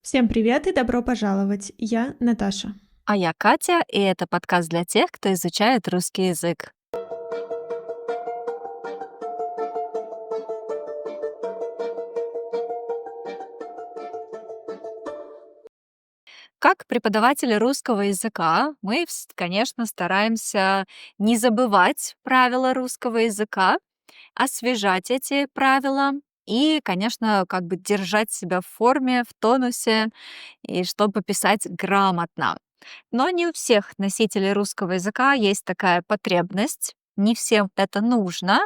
Всем привет и добро пожаловать! Я Наташа. А я Катя, и это подкаст для тех, кто изучает русский язык. Как преподаватели русского языка мы, конечно, стараемся не забывать правила русского языка, освежать эти правила и, конечно, как бы держать себя в форме, в тонусе, и чтобы писать грамотно. Но не у всех носителей русского языка есть такая потребность, не всем это нужно,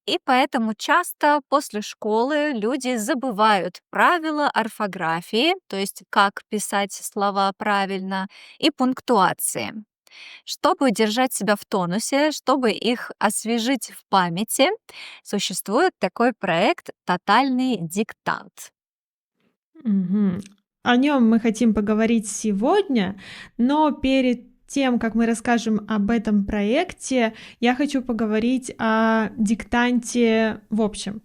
и поэтому часто после школы люди забывают правила орфографии, то есть как писать слова правильно, и пунктуации. Чтобы держать себя в тонусе, чтобы их освежить в памяти, существует такой проект «Тотальный диктант». Мгм. О нем мы хотим поговорить сегодня, но перед тем, как мы расскажем об этом проекте, я хочу поговорить о диктанте в общем.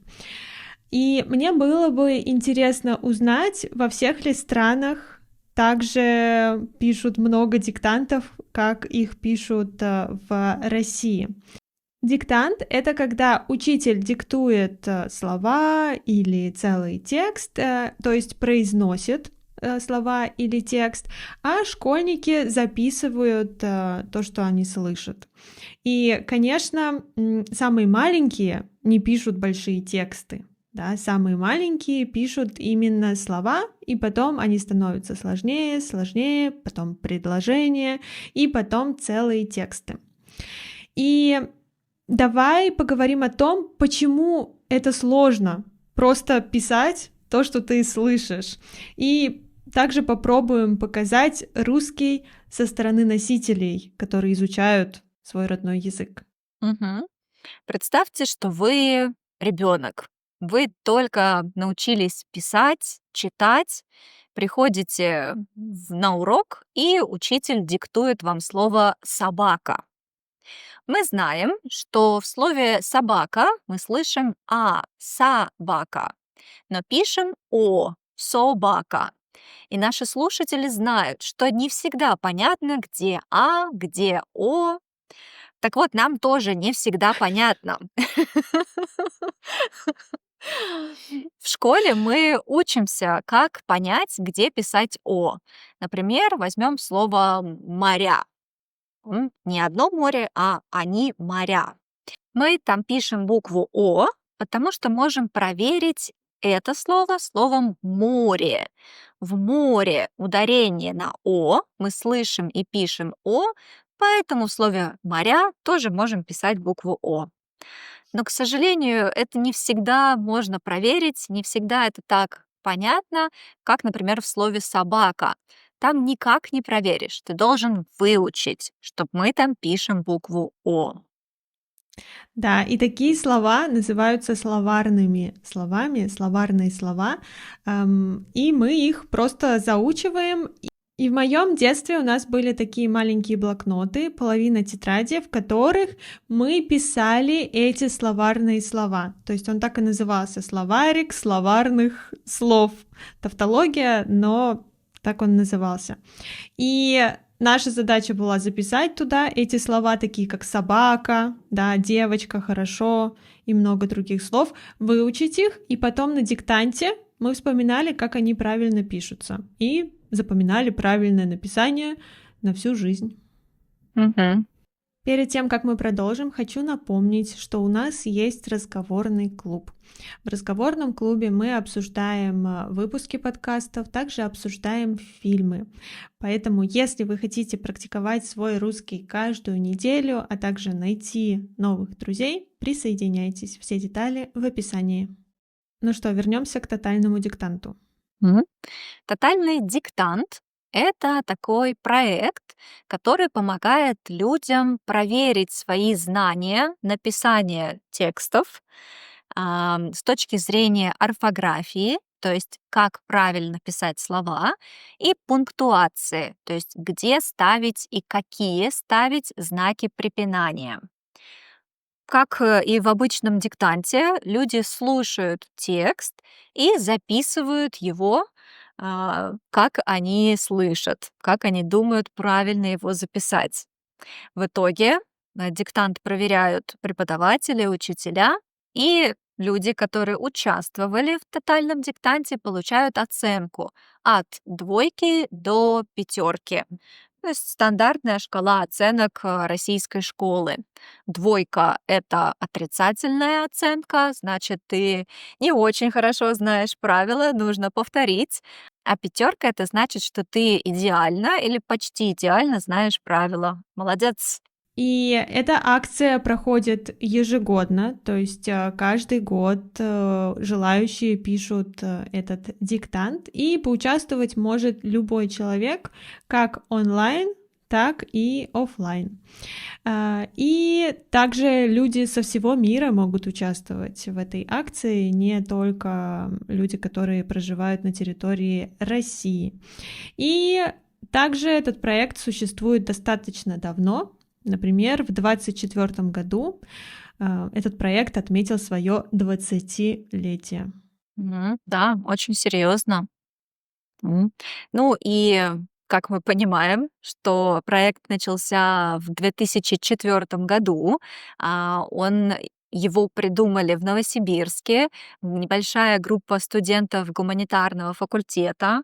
И мне было бы интересно узнать, во всех ли странах также пишут много диктантов, как их пишут в России. Диктант — это когда учитель диктует слова или целый текст, то есть произносит слова или текст, а школьники записывают то, что они слышат. И, конечно, самые маленькие не пишут большие тексты. Да, самые маленькие пишут именно слова, и потом они становятся сложнее, сложнее, потом предложения, и потом целые тексты. И давай поговорим о том, почему это сложно просто писать то, что ты слышишь. И также попробуем показать русский со стороны носителей, которые изучают свой родной язык. Мгм. Представьте, что вы ребенок. Вы только научились писать, читать, приходите на урок, и учитель диктует вам слово «собака». Мы знаем, что в слове «собака» мы слышим собака», но пишем собака. И наши слушатели знают, что не всегда понятно, где где «о». Так вот, нам тоже не всегда понятно. В школе мы учимся, как понять, где писать «о». Например, возьмем слово «моря». Не одно море, а они моря. Мы там пишем букву «о», потому что можем проверить это слово словом «море». В море ударение на «о», мы слышим и пишем «о», поэтому в слове «моря» тоже можем писать букву «о». Но, к сожалению, это не всегда можно проверить, не всегда это так понятно, как, например, в слове «собака». Там никак не проверишь, ты должен выучить, что мы там пишем букву «о». Да, и такие слова называются словарными словами, словарные слова, и мы их просто заучиваем. И в моем детстве у нас были такие маленькие блокноты, половина тетради, в которых мы писали эти словарные слова. То есть он так и назывался — словарик словарных слов. Тавтология, но так он назывался. И наша задача была записать туда эти слова, такие как собака, да, девочка, хорошо и много других слов, выучить их, и потом на диктанте мы вспоминали, как они правильно пишутся, и запоминали правильное написание на всю жизнь. Мгм. Перед тем, как мы продолжим, хочу напомнить, что у нас есть разговорный клуб. В разговорном клубе мы обсуждаем выпуски подкастов, также обсуждаем фильмы. Поэтому, если вы хотите практиковать свой русский каждую неделю, а также найти новых друзей, присоединяйтесь. Все детали в описании. Ну что, вернемся к тотальному диктанту. Мгм. Тотальный диктант — это такой проект, который помогает людям проверить свои знания написания текстов с точки зрения орфографии, то есть как правильно писать слова, и пунктуации, то есть где ставить и какие ставить знаки препинания. Как и в обычном диктанте, люди слушают текст и записывают его как они слышат, как они думают правильно его записать. В итоге диктант проверяют преподаватели, учителя, и люди, которые участвовали в тотальном диктанте, получают оценку от двойки до пятерки. То есть стандартная шкала оценок российской школы. Двойка — это отрицательная оценка, значит, ты не очень хорошо знаешь правила, нужно повторить. А пятерка — это значит, что ты идеально или почти идеально знаешь правила. Молодец. И эта акция проходит ежегодно, то есть каждый год желающие пишут этот диктант, и поучаствовать может любой человек, как онлайн, так и оффлайн. И также люди со всего мира могут участвовать в этой акции, не только люди, которые проживают на территории России. И также этот проект существует достаточно давно. Например, в 2024 году этот проект отметил свое 20-летие. Да, очень серьезно. Ну и как мы понимаем, что проект начался в 2004 году, он его придумали в Новосибирске, небольшая группа студентов гуманитарного факультета,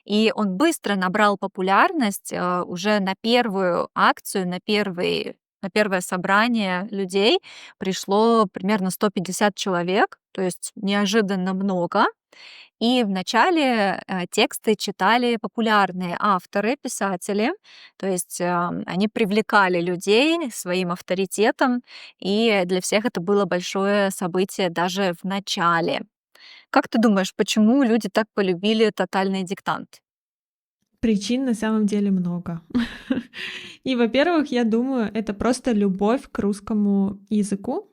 и он быстро набрал популярность. Уже на первую акцию, на первое собрание людей пришло примерно 150 человек, то есть неожиданно много. И вначале тексты читали популярные авторы, писатели, то есть они привлекали людей своим авторитетом, и для всех это было большое событие даже в начале. Как ты думаешь, почему люди так полюбили тотальный диктант? Причин на самом деле много. И, во-первых, я думаю, это просто любовь к русскому языку.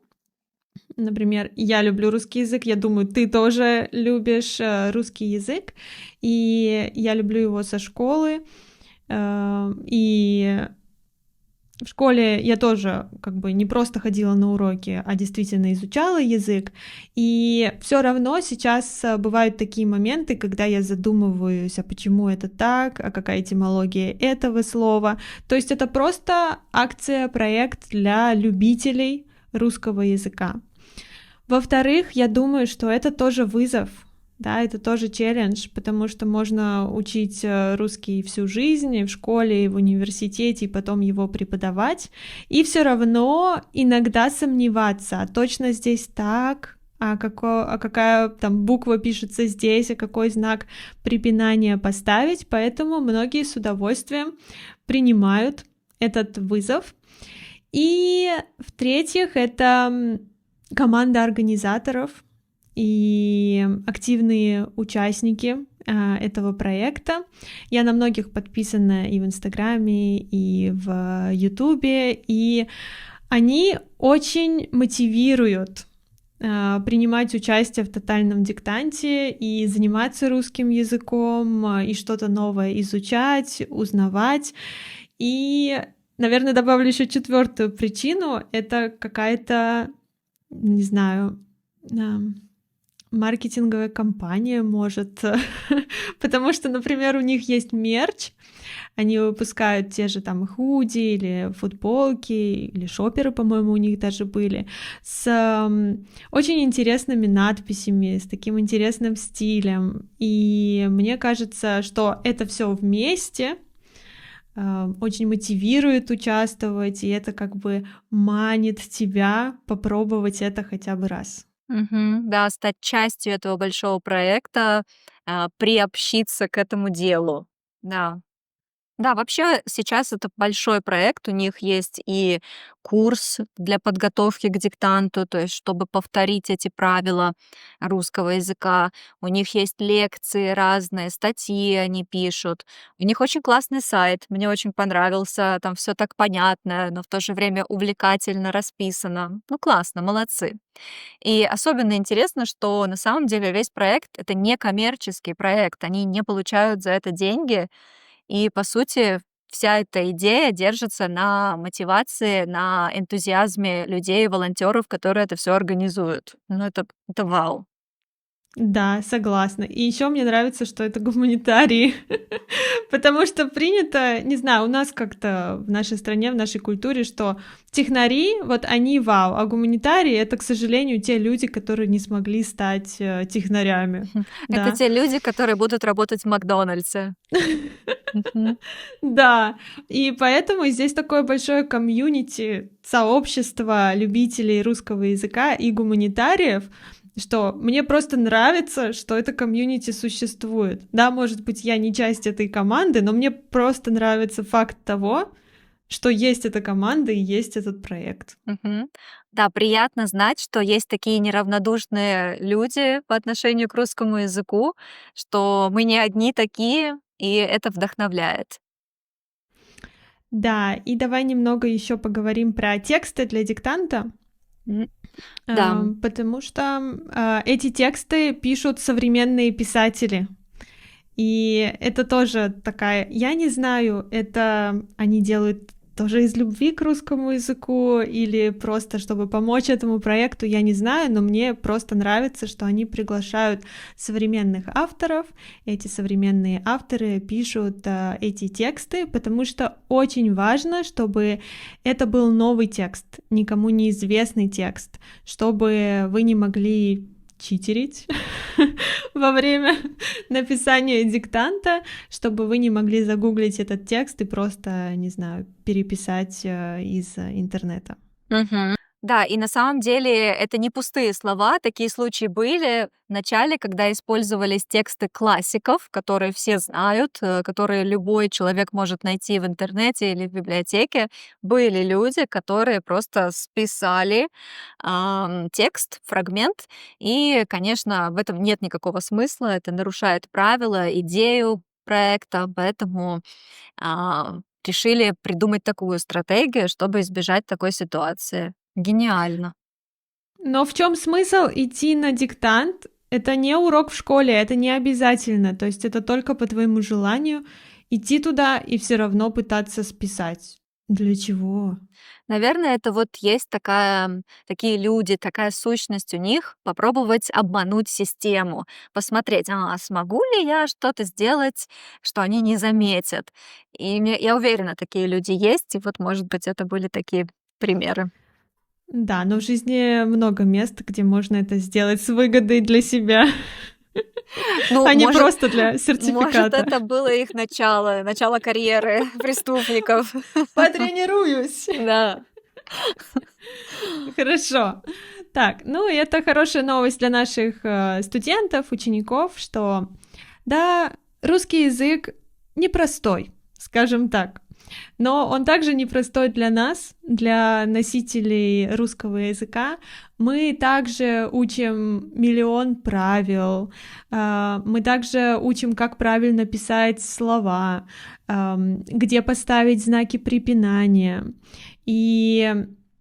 Например, я люблю русский язык, я думаю, ты тоже любишь русский язык, и я люблю его со школы, и в школе я тоже как бы не просто ходила на уроки, а действительно изучала язык. И все равно сейчас бывают такие моменты, когда я задумываюсь, а почему это так, а какая этимология этого слова. То есть это просто акция, проект для любителей русского языка. Во-вторых, я думаю, что это тоже вызов, да, это тоже челлендж, потому что можно учить русский всю жизнь и в школе, и в университете, и потом его преподавать, и все равно иногда сомневаться, а точно здесь так, а какая там буква пишется здесь, а какой знак препинания поставить, поэтому многие с удовольствием принимают этот вызов. И в-третьих, это команда организаторов и активные участники этого проекта. Я на многих подписана и в Инстаграме, и в Ютубе, и они очень мотивируют принимать участие в тотальном диктанте и заниматься русским языком, и что-то новое изучать, узнавать. И, наверное, добавлю еще четвертую причину. Это какая-то, не знаю, маркетинговая компания, может, потому что, например, у них есть мерч, они выпускают те же там худи или футболки, или шоперы, по-моему, у них даже были, с очень интересными надписями, с таким интересным стилем, и мне кажется, что это все вместе очень мотивирует участвовать, и это как бы манит тебя попробовать это хотя бы раз. Да, стать частью этого большого проекта, приобщиться к этому делу. Да. Да, вообще сейчас это большой проект. У них есть и курс для подготовки к диктанту, то есть чтобы повторить эти правила русского языка. У них есть лекции разные, статьи они пишут. У них очень классный сайт, мне очень понравился. Там все так понятно, но в то же время увлекательно расписано. Ну, классно, молодцы. И особенно интересно, что на самом деле весь проект — это не коммерческий проект. Они не получают за это деньги. И, по сути, вся эта идея держится на мотивации, на энтузиазме людей, волонтеров, которые это все организуют. Ну, это вау. Да, согласна. И еще мне нравится, что это гуманитарии, потому что принято, не знаю, у нас как-то в нашей стране, в нашей культуре, что технари, вот они вау, а гуманитарии — это, к сожалению, те люди, которые не смогли стать технарями, Это да. те люди, которые будут работать в «Макдональдсе». Мгм. Да, и поэтому здесь такое большое комьюнити, сообщество любителей русского языка и гуманитариев, что мне просто нравится, что это комьюнити существует. Да, может быть, я не часть этой команды, но мне просто нравится факт того, что есть эта команда и есть этот проект. Мгм. Да, приятно знать, что есть такие неравнодушные люди по отношению к русскому языку, что мы не одни такие, и это вдохновляет. Да, и давай немного еще поговорим про тексты для диктанта. М, да. Потому что эти тексты пишут современные писатели. И это тоже такая, я не знаю, это они делают тоже из любви к русскому языку или просто чтобы помочь этому проекту, я не знаю, но мне просто нравится, что они приглашают современных авторов. Эти современные авторы пишут эти тексты, потому что очень важно, чтобы это был новый текст, никому неизвестный текст, чтобы вы не могли читерить во время написания диктанта, чтобы вы не могли загуглить этот текст и просто, не знаю, переписать из интернета. Мгм. Да, и на самом деле это не пустые слова. Такие случаи были в начале, когда использовались тексты классиков, которые все знают, которые любой человек может найти в интернете или в библиотеке. Были люди, которые просто списали текст, фрагмент, и, конечно, в этом нет никакого смысла, это нарушает правила, идею проекта, поэтому решили придумать такую стратегию, чтобы избежать такой ситуации. Гениально. Но в чем смысл идти на диктант? Это не урок в школе, это не обязательно. То есть это только по твоему желанию идти туда и все равно пытаться списать. Для чего? Наверное, это вот есть такие люди, такая сущность у них, попробовать обмануть систему, посмотреть, смогу ли я что-то сделать, что они не заметят. Я уверена, такие люди есть, и вот, может быть, это были такие примеры. Да, но в жизни много мест, где можно это сделать с выгодой для себя, Ну, а не может, просто для может, сертификата. это было их начало карьеры преступников. Потренируюсь. Да. Хорошо. Так, ну и это хорошая новость для наших студентов, учеников, что да, русский язык непростой, скажем так. Но он также непростой для нас, для носителей русского языка. Мы также учим миллион правил, мы также учим, как правильно писать слова, где поставить знаки препинания. И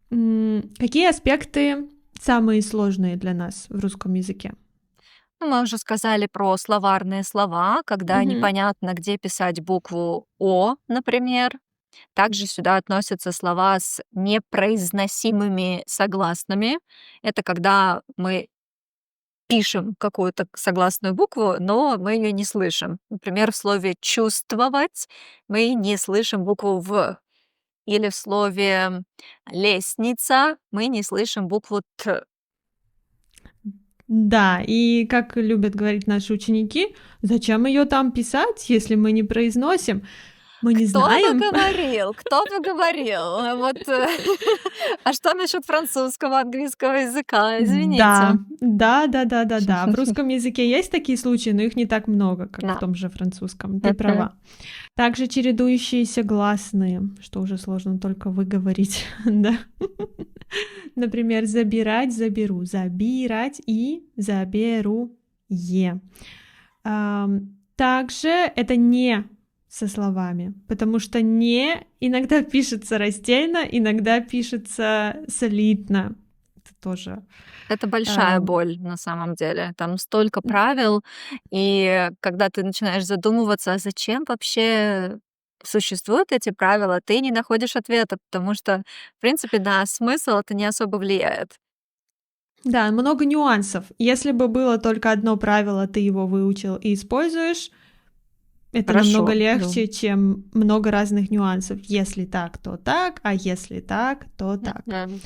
какие аспекты самые сложные для нас в русском языке? Ну, мы уже сказали про словарные слова, когда Мгм. непонятно, где писать букву «о», например. Также сюда относятся слова с непроизносимыми согласными. Это когда мы пишем какую-то согласную букву, но мы ее не слышим. Например, в слове «чувствовать» мы не слышим букву «в». Или в слове «лестница» мы не слышим букву «т». Да, и как любят говорить наши ученики, зачем ее там писать, если мы не произносим? Мы не Кто бы знаем. говорил, кто бы говорил? А что насчет французского, английского языка? Извините. Да, да. В русском языке есть такие случаи, но их не так много, как в Да. том же французском. Ты Мгм. права. Также чередующиеся гласные, что уже сложно только выговорить, да. Например, забирать, заберу, забирать и заберу е. Также это не со словами, потому что не иногда пишется раздельно, иногда пишется солидно. Это тоже. Это большая ам, боль на самом деле. Там столько правил, и когда ты начинаешь задумываться, а зачем вообще существуют эти правила, ты не находишь ответа, потому что, в принципе, на смысл это не особо влияет. Да, много нюансов. Если бы было только одно правило, ты его выучил и используешь, это намного Хорошо, да. легче, чем много разных нюансов. Если так, то так, а если так, то так. Мгм.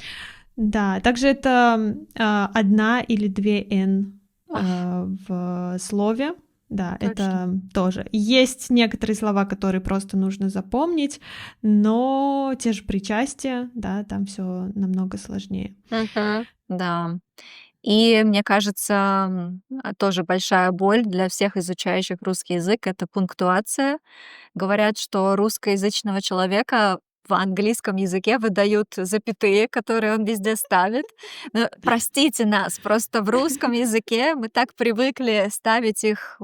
Да, также это одна или две «н» Ах, в слове. Да, точно. это тоже. Есть некоторые слова, которые просто нужно запомнить, но те же причастия, да, там все намного сложнее. Мгм. Да. И мне кажется, тоже большая боль для всех изучающих русский язык — это пунктуация. Говорят, что русскоязычного человека в английском языке выдают запятые, которые он везде ставит. Но простите нас, просто в русском языке мы так привыкли ставить их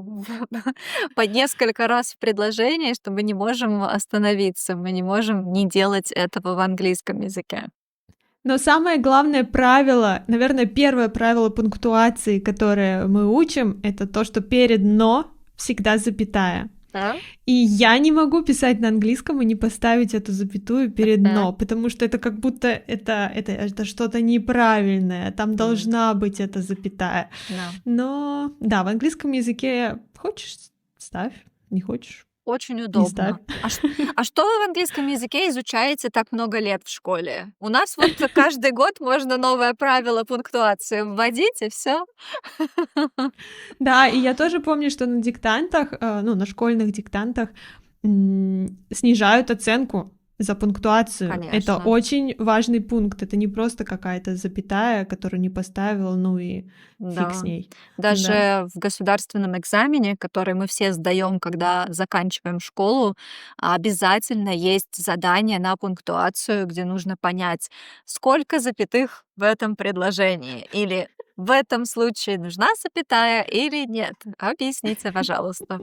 по несколько раз в предложении, что мы не можем остановиться, мы не можем не делать этого в английском языке. Но самое главное правило, наверное, первое правило пунктуации, которое мы учим, это то, что перед «но» всегда запятая. Да? И я не могу писать на английском и не поставить эту запятую перед «но», потому что это как будто это что-то неправильное, там Мгм. должна быть эта запятая. Да. Но да, в английском языке хочешь — ставь, не хочешь — Очень не ставь. удобно. А что вы в английском языке изучаете так много лет в школе? У нас вот каждый год можно новое правило пунктуации вводить, и все. Да, и я тоже помню, что на диктантах, ну, на школьных диктантах снижают оценку за пунктуацию. Это Конечно. очень важный пункт. Это не просто какая-то запятая, которую не поставил, ну и фиг с Да. ней. Да. Даже в государственном экзамене, который мы все сдаем, когда заканчиваем школу, обязательно есть задание на пунктуацию, где нужно понять, сколько запятых в этом предложении, или в этом случае нужна запятая или нет. Объясните, пожалуйста.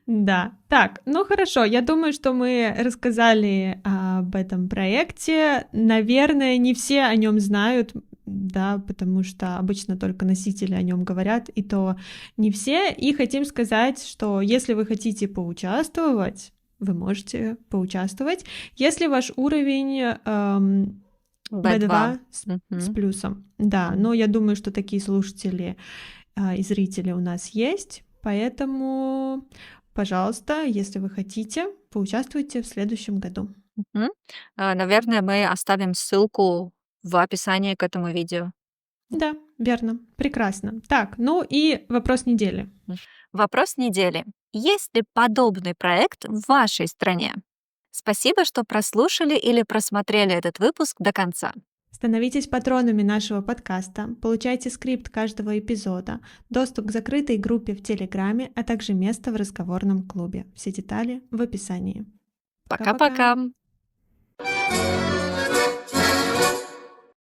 Да. Так, ну хорошо, я думаю, что мы рассказали об этом проекте. Наверное, не все о нем знают, да, потому что обычно только носители о нем говорят, и то не все. И хотим сказать, что если вы хотите поучаствовать, вы можете поучаствовать, если ваш уровень B2. B2 с Мгм. плюсом. Да, М. но я думаю, что такие слушатели и зрители у нас есть, поэтому, пожалуйста, если вы хотите, поучаствуйте в следующем году. Мгм. Наверное, мы оставим ссылку в описании к этому видео. Да, верно, прекрасно. Так, ну и вопрос недели. Вопрос недели. Есть ли подобный проект в вашей стране? Спасибо, что прослушали или просмотрели этот выпуск до конца. Становитесь патронами нашего подкаста, получайте скрипт каждого эпизода, доступ к закрытой группе в Телеграме, а также место в разговорном клубе. Все детали в описании. Пока-пока! Пока-пока!